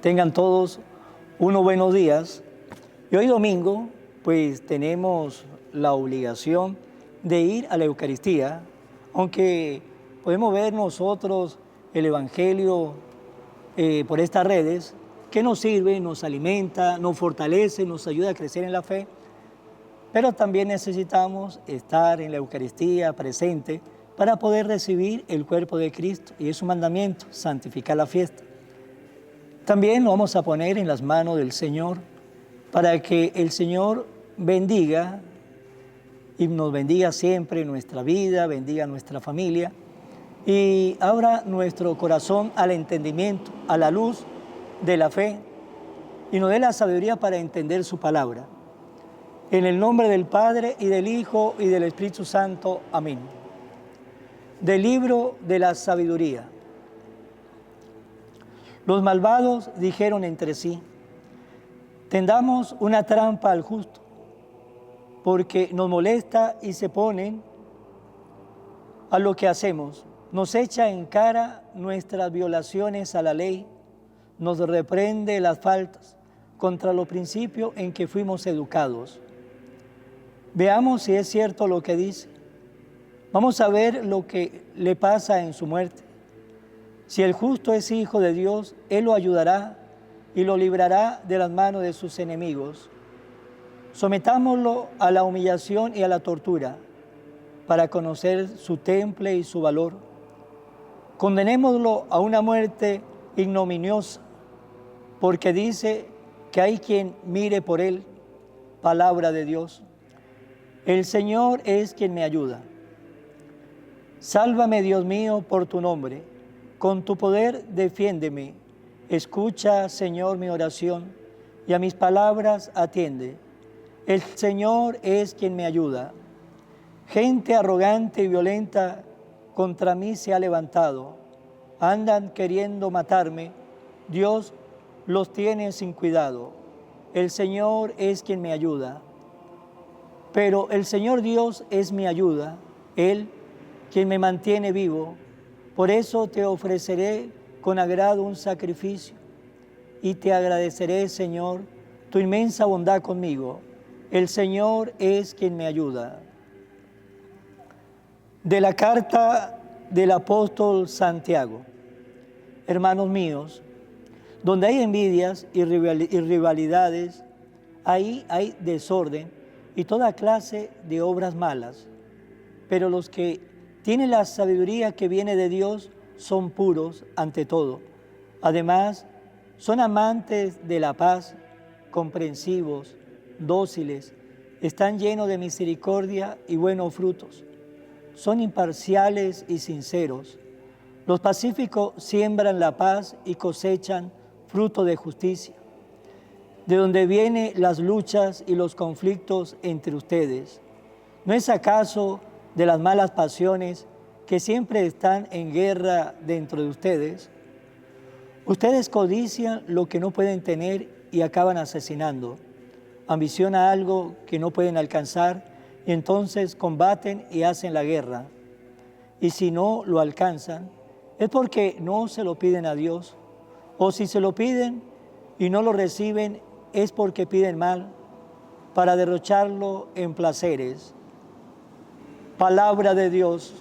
Tengan todos unos buenos días. Y hoy domingo, pues tenemos la obligación de ir a la Eucaristía, aunque podemos ver nosotros el Evangelio por estas redes, que nos sirve, nos alimenta, nos fortalece, nos ayuda a crecer en la fe, pero también necesitamos estar en la Eucaristía presente para poder recibir el cuerpo de Cristo, y es un mandamiento, santificar la fiesta. También lo vamos a poner en las manos del Señor para que el Señor bendiga y nos bendiga siempre en nuestra vida, bendiga a nuestra familia y abra nuestro corazón al entendimiento, a la luz de la fe y nos dé la sabiduría para entender su palabra. En el nombre del Padre y del Hijo y del Espíritu Santo. Amén. Del libro de la sabiduría. Los malvados dijeron entre sí: tendamos una trampa al justo, porque nos molesta y se ponen a lo que hacemos. Nos echa en cara nuestras violaciones a la ley, nos reprende las faltas contra los principios en que fuimos educados. Veamos si es cierto lo que dice. Vamos a ver lo que le pasa en su muerte. Si el justo es hijo de Dios, Él lo ayudará y lo librará de las manos de sus enemigos. Sometámoslo a la humillación y a la tortura para conocer su temple y su valor. Condenémoslo a una muerte ignominiosa, porque dice que hay quien mire por él. Palabra de Dios. El Señor es quien me ayuda. Sálvame, Dios mío, por tu nombre. Con tu poder defiéndeme. Escucha, Señor, mi oración, y a mis palabras atiende. El Señor es quien me ayuda. Gente arrogante y violenta contra mí se ha levantado. Andan queriendo matarme. Dios los tiene sin cuidado. El Señor es quien me ayuda. Pero el Señor Dios es mi ayuda, Él quien me mantiene vivo. Por eso te ofreceré con agrado un sacrificio y te agradeceré, Señor, tu inmensa bondad conmigo. El Señor es quien me ayuda. De la carta del apóstol Santiago. Hermanos míos, donde hay envidias y rivalidades, ahí hay desorden y toda clase de obras malas. Pero los que tienen la sabiduría que viene de Dios son puros ante todo. Además, son amantes de la paz, comprensivos, dóciles, están llenos de misericordia y buenos frutos. Son imparciales y sinceros. Los pacíficos siembran la paz y cosechan fruto de justicia. ¿De dónde vienen las luchas y los conflictos entre ustedes? ¿No es acaso de las malas pasiones que siempre están en guerra dentro de ustedes? Ustedes codician lo que no pueden tener y acaban asesinando. Ambicionan algo que no pueden alcanzar y entonces combaten y hacen la guerra. Y si no lo alcanzan, es porque no se lo piden a Dios. O si se lo piden y no lo reciben, es porque piden mal para derrocharlo en placeres. Palabra de Dios.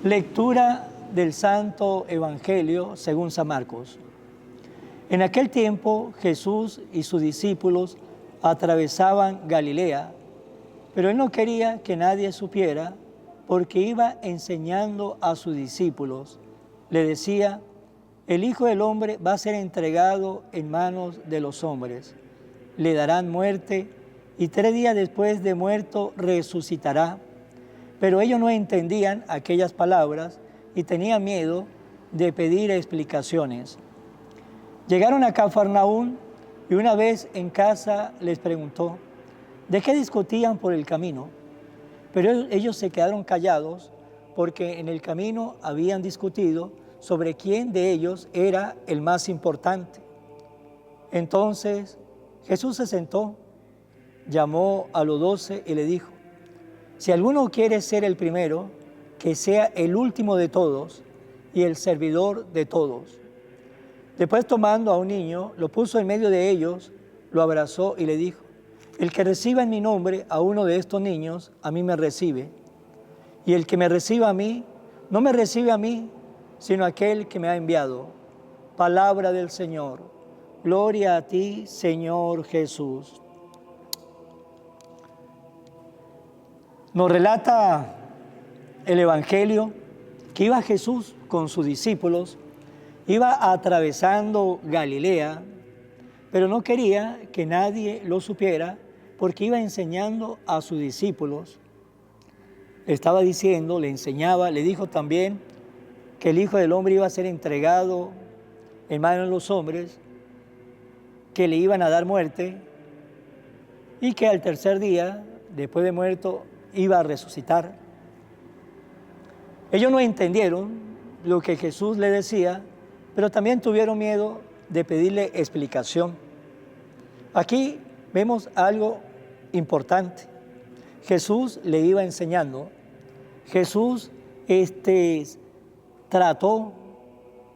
Lectura del Santo Evangelio según San Marcos. En aquel tiempo Jesús y sus discípulos atravesaban Galilea, pero Él no quería que nadie supiera porque iba enseñando a sus discípulos. Le decía: el Hijo del Hombre va a ser entregado en manos de los hombres. Le darán muerte y 3 días después de muerto resucitará. Pero ellos no entendían aquellas palabras y tenían miedo de pedir explicaciones. Llegaron a Cafarnaúm y una vez en casa les preguntó: ¿de qué discutían por el camino? Pero ellos se quedaron callados porque en el camino habían discutido sobre quién de ellos era el más importante. Entonces Jesús se sentó, llamó a los 12 y le dijo: si alguno quiere ser el primero, que sea el último de todos y el servidor de todos. Después tomando a un niño, lo puso en medio de ellos, lo abrazó y le dijo: el que reciba en mi nombre a uno de estos niños, a mí me recibe. Y el que me reciba a mí, no me recibe a mí, sino a aquel que me ha enviado. Palabra del Señor. Gloria a ti, Señor Jesús. Nos relata el Evangelio que iba Jesús con sus discípulos, iba atravesando Galilea, pero no quería que nadie lo supiera porque iba enseñando a sus discípulos. Le estaba diciendo, le enseñaba, le dijo también que el Hijo del Hombre iba a ser entregado en manos de los hombres, que le iban a dar muerte y que al tercer día, después de muerto, iba a resucitar. Ellos no entendieron lo que Jesús le decía, pero también tuvieron miedo de pedirle explicación. Aquí vemos algo importante. Jesús le iba enseñando. Jesús trató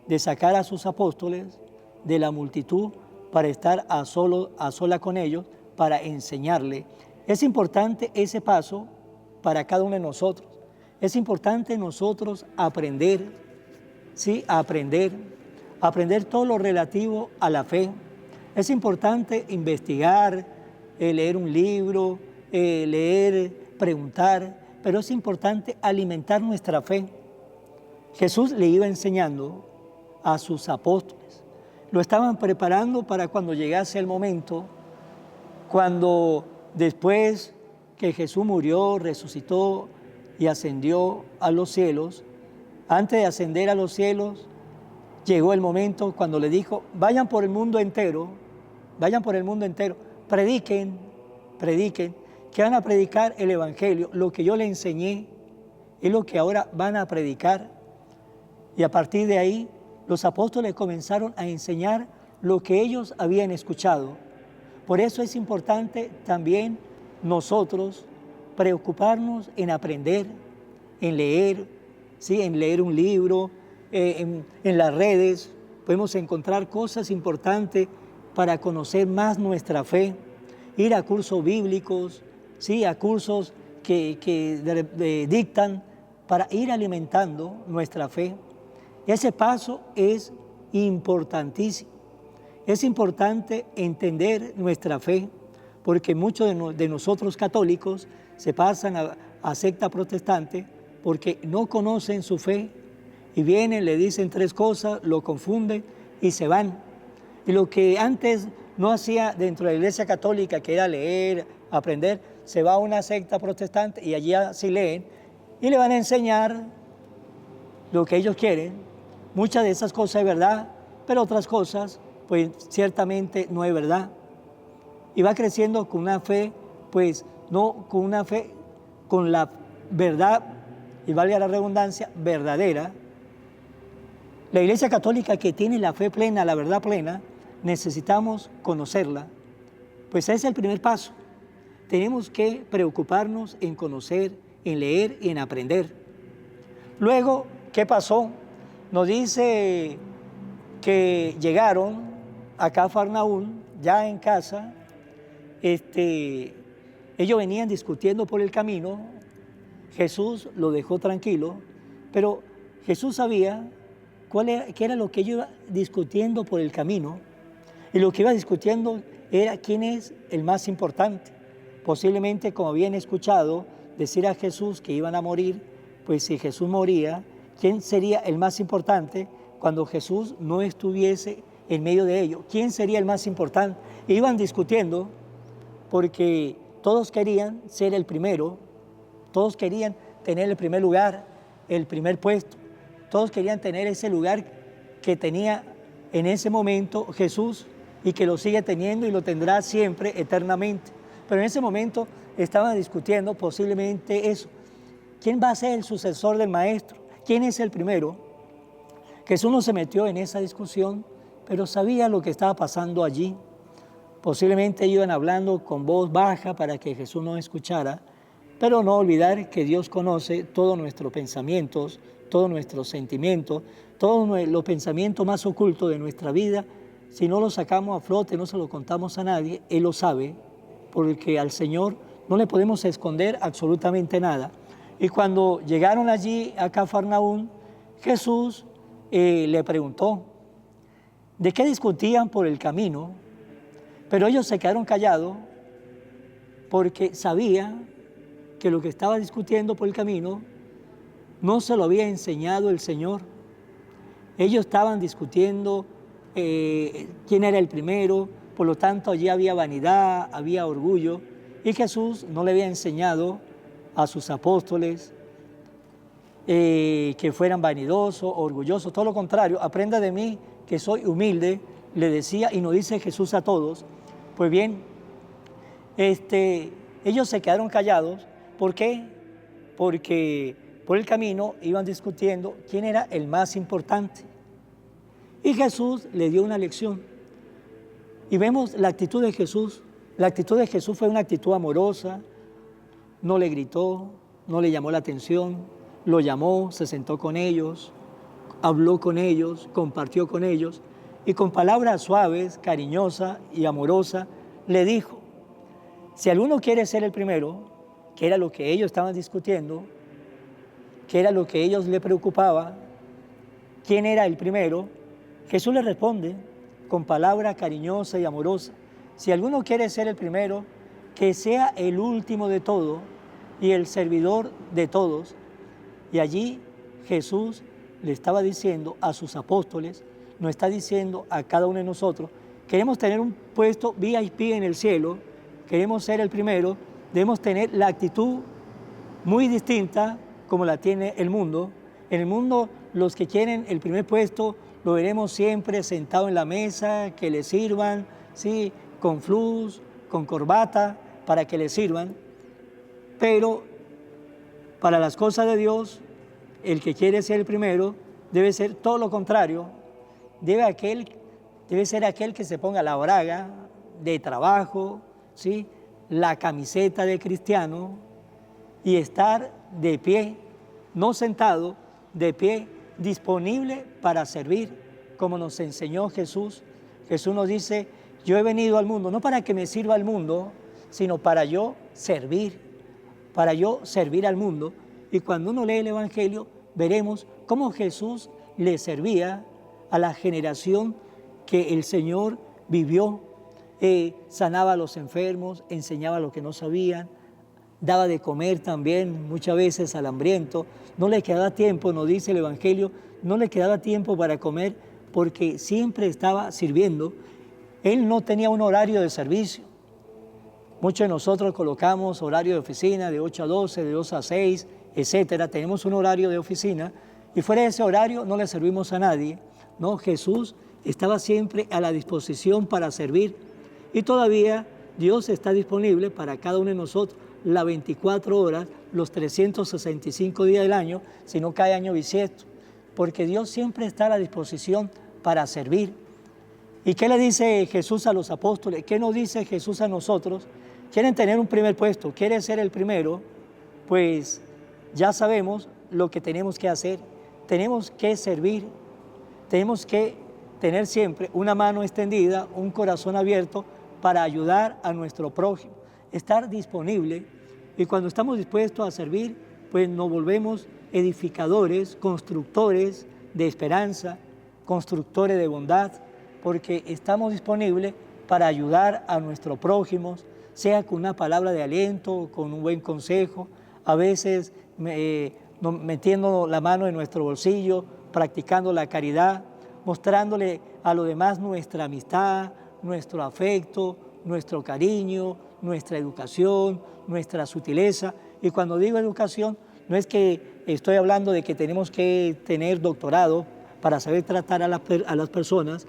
de sacar a sus apóstoles de la multitud para estar a sola con ellos, para enseñarle. Es importante ese paso para cada uno de nosotros. Es importante nosotros aprender, ¿sí? Aprender todo lo relativo a la fe. Es importante investigar, leer un libro, leer, preguntar, pero es importante alimentar nuestra fe. Jesús le iba enseñando a sus apóstoles. Lo estaban preparando para cuando llegase el momento, cuando después que Jesús murió, resucitó y ascendió a los cielos, antes de ascender a los cielos, llegó el momento cuando le dijo: vayan por el mundo entero, prediquen, que van a predicar el Evangelio. Lo que yo les enseñé es lo que ahora van a predicar. Y a partir de ahí, los apóstoles comenzaron a enseñar lo que ellos habían escuchado. Por eso es importante también nosotros preocuparnos en aprender, en leer, ¿sí? En leer un libro, en las redes. Podemos encontrar cosas importantes para conocer más nuestra fe, ir a cursos bíblicos, ¿sí? A cursos que dictan para ir alimentando nuestra fe. Ese paso es importantísimo. Es importante entender nuestra fe, porque muchos de nosotros católicos se pasan a secta protestante porque no conocen su fe y vienen, le dicen tres cosas, lo confunden y se van. Y lo que antes no hacía dentro de la Iglesia Católica, que era leer, aprender, se va a una secta protestante y allí sí leen y le van a enseñar lo que ellos quieren. Muchas de esas cosas es verdad, pero otras cosas, pues ciertamente no es verdad. Y va creciendo con una fe, pues no con una fe, con la verdad, y valga la redundancia, verdadera. La Iglesia Católica, que tiene la fe plena, la verdad plena, necesitamos conocerla. Pues ese es el primer paso. Tenemos que preocuparnos en conocer, en leer y en aprender. Luego, ¿qué pasó? Nos dice que llegaron a Cafarnaún, ya en casa. Ellos venían discutiendo por el camino. Jesús lo dejó tranquilo, pero Jesús sabía qué era lo que ellos iban discutiendo por el camino. Y lo que iba discutiendo era quién es el más importante. Posiblemente, como habían escuchado decir a Jesús que iban a morir, pues si Jesús moría, ¿quién sería el más importante cuando Jesús no estuviese en medio de ellos? ¿Quién sería el más importante? E iban discutiendo porque todos querían ser el primero, todos querían tener el primer lugar, el primer puesto, todos querían tener ese lugar que tenía en ese momento Jesús y que lo sigue teniendo y lo tendrá siempre, eternamente. Pero en ese momento estaban discutiendo posiblemente eso. ¿Quién va a ser el sucesor del Maestro? ¿Quién es el primero? Jesús no se metió en esa discusión, pero sabía lo que estaba pasando allí. Posiblemente iban hablando con voz baja para que Jesús no escuchara, pero no olvidar que Dios conoce todos nuestros pensamientos, todos nuestros sentimientos, todos los pensamientos más ocultos de nuestra vida, si no los sacamos a flote, no se los contamos a nadie, Él lo sabe, porque al Señor no le podemos esconder absolutamente nada. Y cuando llegaron allí a Cafarnaún, Jesús le preguntó, ¿de qué discutían por el camino? Pero ellos se quedaron callados porque sabían que lo que estaba discutiendo por el camino no se lo había enseñado el Señor. Ellos estaban discutiendo quién era el primero, por lo tanto allí había vanidad, había orgullo, y Jesús no le había enseñado a sus apóstoles que fueran vanidosos, orgullosos, todo lo contrario, aprenda de mí que soy humilde, le decía, y nos dice Jesús a todos. Pues bien, ellos se quedaron callados. ¿Por qué? Porque por el camino iban discutiendo quién era el más importante. Y Jesús le dio una lección. Y vemos la actitud de Jesús. La actitud de Jesús fue una actitud amorosa. No le gritó, no le llamó la atención, lo llamó, se sentó con ellos, habló con ellos, compartió con ellos. Y con palabras suaves, cariñosas y amorosas, le dijo, si alguno quiere ser el primero, que era lo que ellos estaban discutiendo, que era lo que ellos le preocupaba, quién era el primero, Jesús le responde con palabra cariñosa y amorosa, si alguno quiere ser el primero, que sea el último de todo y el servidor de todos. Y allí Jesús le estaba diciendo a sus apóstoles, nos está diciendo a cada uno de nosotros, queremos tener un puesto VIP en el cielo, queremos ser el primero, debemos tener la actitud muy distinta como la tiene el mundo. En el mundo, los que quieren el primer puesto, lo veremos siempre sentado en la mesa, que le sirvan, ¿sí? Con flus, con corbata, para que le sirvan. Pero para las cosas de Dios, el que quiere ser el primero debe ser todo lo contrario. Debe ser aquel que se ponga la braga de trabajo, ¿sí? La camiseta de cristiano y estar de pie, no sentado, de pie, disponible para servir, como nos enseñó Jesús. Jesús nos dice, yo he venido al mundo, no para que me sirva al mundo, sino para yo servir al mundo. Y cuando uno lee el Evangelio, veremos cómo Jesús le servía a la generación que el Señor vivió. Sanaba a los enfermos, enseñaba lo que no sabían, daba de comer también muchas veces al hambriento. No le quedaba tiempo, nos dice el Evangelio, no le quedaba tiempo para comer porque siempre estaba sirviendo. Él no tenía un horario de servicio. Muchos de nosotros colocamos horario de oficina de 8 a 12, de 2 a 6, etcétera. Tenemos un horario de oficina y fuera de ese horario no le servimos a nadie. No, Jesús estaba siempre a la disposición para servir y todavía Dios está disponible para cada uno de nosotros las 24 horas, los 365 días del año, si no cae año bisiesto, porque Dios siempre está a la disposición para servir. ¿Y qué le dice Jesús a los apóstoles? ¿Qué nos dice Jesús a nosotros? ¿Quieren tener un primer puesto? ¿Quieren ser el primero? Pues ya sabemos lo que tenemos que hacer. Tenemos que servir. Tenemos que tener siempre una mano extendida, un corazón abierto para ayudar a nuestro prójimo. Estar disponible. Y cuando estamos dispuestos a servir, pues nos volvemos edificadores, constructores de esperanza, constructores de bondad, porque estamos disponibles para ayudar a nuestro prójimo, sea con una palabra de aliento, con un buen consejo, a veces metiendo la mano en nuestro bolsillo, practicando la caridad, mostrándole a los demás nuestra amistad, nuestro afecto, nuestro cariño, nuestra educación, nuestra sutileza. Y cuando digo educación, no es que estoy hablando de que tenemos que tener doctorado para saber tratar a las personas.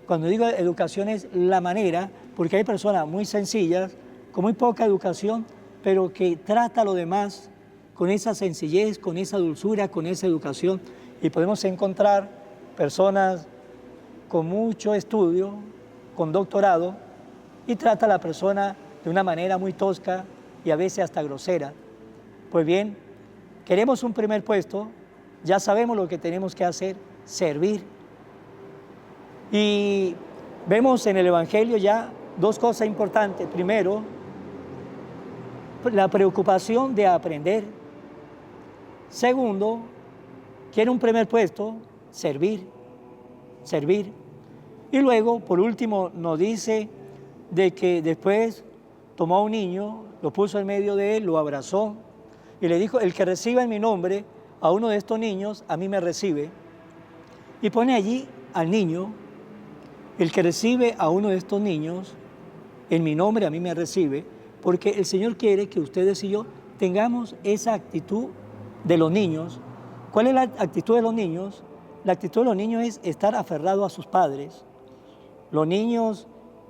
Cuando digo educación es la manera, porque hay personas muy sencillas, con muy poca educación, pero que trata a los demás con esa sencillez, con esa dulzura, con esa educación. Y podemos encontrar personas con mucho estudio, con doctorado, y trata a la persona de una manera muy tosca y a veces hasta grosera. Pues bien, queremos un primer puesto, ya sabemos lo que tenemos que hacer, servir. Y vemos en el Evangelio ya dos cosas importantes. Primero, la preocupación de aprender. Segundo, quiere un primer puesto, servir, servir. Y luego, por último, nos dice de que después tomó a un niño, lo puso en medio de él, lo abrazó y le dijo, el que reciba en mi nombre a uno de estos niños, a mí me recibe. Y pone allí al niño, el que recibe a uno de estos niños, en mi nombre a mí me recibe, porque el Señor quiere que ustedes y yo tengamos esa actitud de los niños. ¿Cuál es la actitud de los niños? La actitud de los niños es estar aferrado a sus padres. Los niños,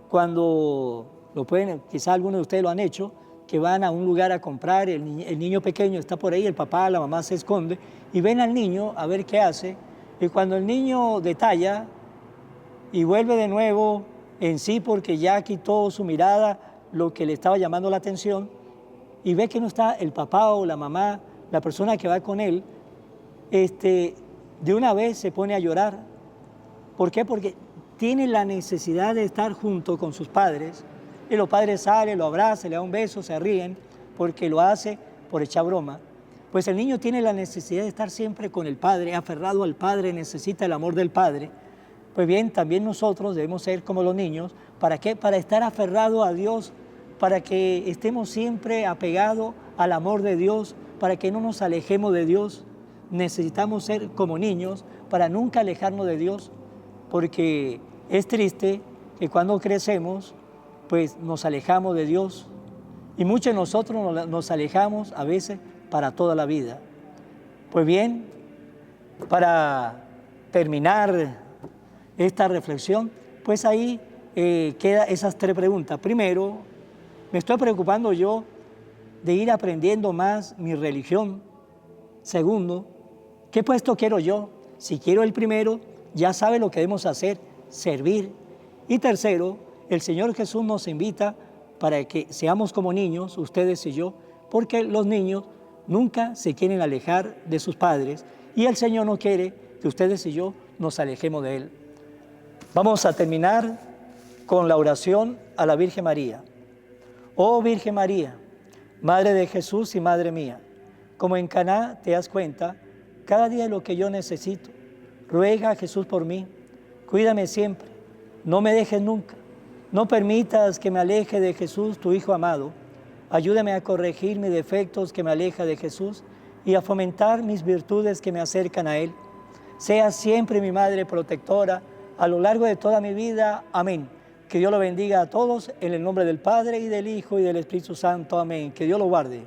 cuando lo pueden, quizá algunos de ustedes lo han hecho, que van a un lugar a comprar, el niño pequeño está por ahí, el papá, la mamá se esconde, y ven al niño a ver qué hace, y cuando el niño detalla y vuelve de nuevo en sí porque ya quitó su mirada lo que le estaba llamando la atención, y ve que no está el papá o la mamá, la persona que va con él, de una vez se pone a llorar. ¿Por qué? Porque tiene la necesidad de estar junto con sus padres, y los padres salen, lo abrazan, le dan un beso, se ríen, porque lo hace por echar broma. Pues el niño tiene la necesidad de estar siempre con el padre, aferrado al padre, necesita el amor del padre. Pues bien, también nosotros debemos ser como los niños. ¿Para qué? Para estar aferrado a Dios, para que estemos siempre apegados al amor de Dios, para que no nos alejemos de Dios. Necesitamos ser como niños para nunca alejarnos de Dios, porque es triste que cuando crecemos, pues nos alejamos de Dios. Y muchos de nosotros nos alejamos a veces para toda la vida. Pues bien, para terminar esta reflexión, pues ahí quedan esas tres preguntas. Primero, ¿me estoy preocupando yo de ir aprendiendo más mi religión? Segundo, ¿qué puesto quiero yo? Si quiero el primero, ya sabe lo que debemos hacer, servir. Y tercero, el Señor Jesús nos invita para que seamos como niños, ustedes y yo, porque los niños nunca se quieren alejar de sus padres y el Señor no quiere que ustedes y yo nos alejemos de Él. Vamos a terminar con la oración a la Virgen María. Oh Virgen María, Madre de Jesús y Madre mía, como en Caná te das cuenta, cada día lo que yo necesito. Ruega a Jesús por mí, cuídame siempre, no me dejes nunca, no permitas que me aleje de Jesús, tu Hijo amado. Ayúdame a corregir mis defectos que me alejan de Jesús y a fomentar mis virtudes que me acercan a Él. Sea siempre mi Madre protectora a lo largo de toda mi vida. Amén. Que Dios lo bendiga a todos en el nombre del Padre y del Hijo y del Espíritu Santo. Amén. Que Dios lo guarde.